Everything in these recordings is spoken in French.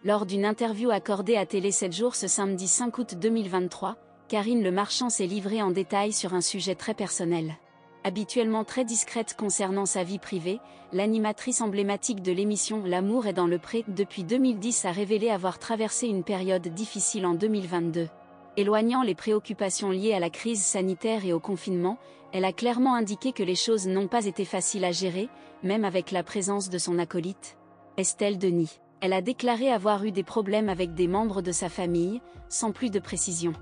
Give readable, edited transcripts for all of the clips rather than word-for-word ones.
Lors d'une interview accordée à Télé 7 jours ce samedi 5 août 2023, Karine Le Marchand s'est livrée en détail sur un sujet très personnel. Habituellement très discrète concernant sa vie privée, l'animatrice emblématique de l'émission L'amour est dans le pré depuis 2010 a révélé avoir traversé une période difficile en 2022. Éloignant les préoccupations liées à la crise sanitaire et au confinement, elle a clairement indiqué que les choses n'ont pas été faciles à gérer, même avec la présence de son acolyte, Estelle Denis. Elle a déclaré avoir eu des problèmes avec des membres de sa famille, sans plus de précision.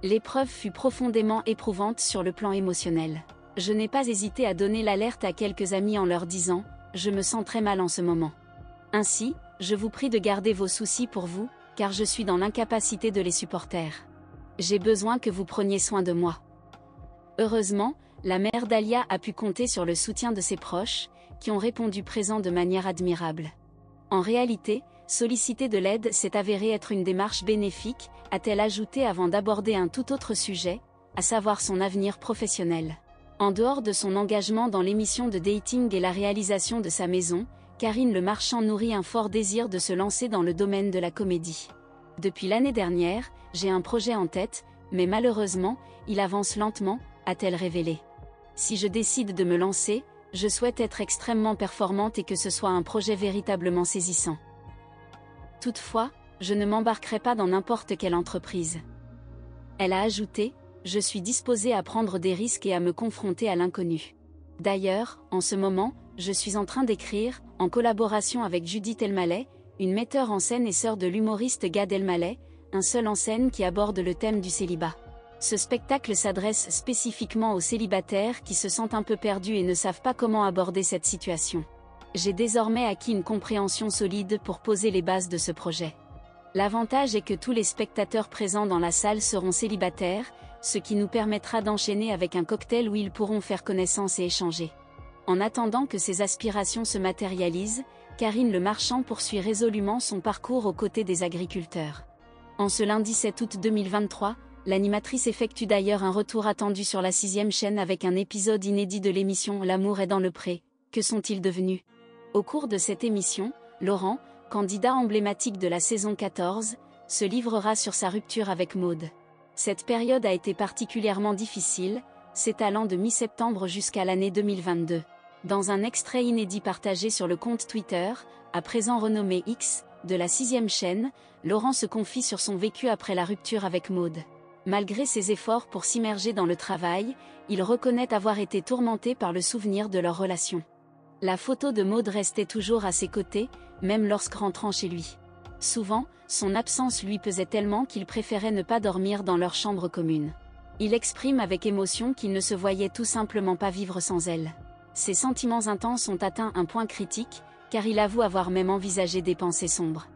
L'épreuve fut profondément éprouvante sur le plan émotionnel. Je n'ai pas hésité à donner l'alerte à quelques amis en leur disant « Je me sens très mal en ce moment. Ainsi, je vous prie de garder vos soucis pour vous, car je suis dans l'incapacité de les supporter. J'ai besoin que vous preniez soin de moi. » Heureusement, la mère d'Alia a pu compter sur le soutien de ses proches, qui ont répondu présents de manière admirable. En réalité, solliciter de l'aide s'est avéré être une démarche bénéfique, a-t-elle ajouté avant d'aborder un tout autre sujet, à savoir son avenir professionnel. En dehors de son engagement dans l'émission de dating et la réalisation de sa maison, Karine Le Marchand nourrit un fort désir de se lancer dans le domaine de la comédie. Depuis l'année dernière, j'ai un projet en tête, mais malheureusement, il avance lentement, a-t-elle révélé. Si je décide de me lancer, je souhaite être extrêmement performante et que ce soit un projet véritablement saisissant. Toutefois, je ne m'embarquerai pas dans n'importe quelle entreprise. Elle a ajouté, je suis disposée à prendre des risques et à me confronter à l'inconnu. D'ailleurs, en ce moment, je suis en train d'écrire, en collaboration avec Judith Elmaleh, une metteur en scène et sœur de l'humoriste Gad Elmaleh, un seul en scène qui aborde le thème du célibat. Ce spectacle s'adresse spécifiquement aux célibataires qui se sentent un peu perdus et ne savent pas comment aborder cette situation. J'ai désormais acquis une compréhension solide pour poser les bases de ce projet. L'avantage est que tous les spectateurs présents dans la salle seront célibataires, ce qui nous permettra d'enchaîner avec un cocktail où ils pourront faire connaissance et échanger. En attendant que ces aspirations se matérialisent, Karine Le Marchand poursuit résolument son parcours aux côtés des agriculteurs. En ce lundi 7 août 2023, l'animatrice effectue d'ailleurs un retour attendu sur la 6e chaîne avec un épisode inédit de l'émission L'amour est dans le pré. Que sont-ils devenus? Au cours de cette émission, Laurent, candidat emblématique de la saison 14, se livrera sur sa rupture avec Maud. Cette période a été particulièrement difficile, s'étalant de mi-septembre jusqu'à l'année 2022. Dans un extrait inédit partagé sur le compte Twitter, à présent renommé X, de la 6e chaîne, Laurent se confie sur son vécu après la rupture avec Maud. Malgré ses efforts pour s'immerger dans le travail, il reconnaît avoir été tourmenté par le souvenir de leur relation. La photo de Maud restait toujours à ses côtés, même lorsque rentrant chez lui. Souvent, son absence lui pesait tellement qu'il préférait ne pas dormir dans leur chambre commune. Il exprime avec émotion qu'il ne se voyait tout simplement pas vivre sans elle. Ses sentiments intenses ont atteint un point critique, car il avoue avoir même envisagé des pensées sombres.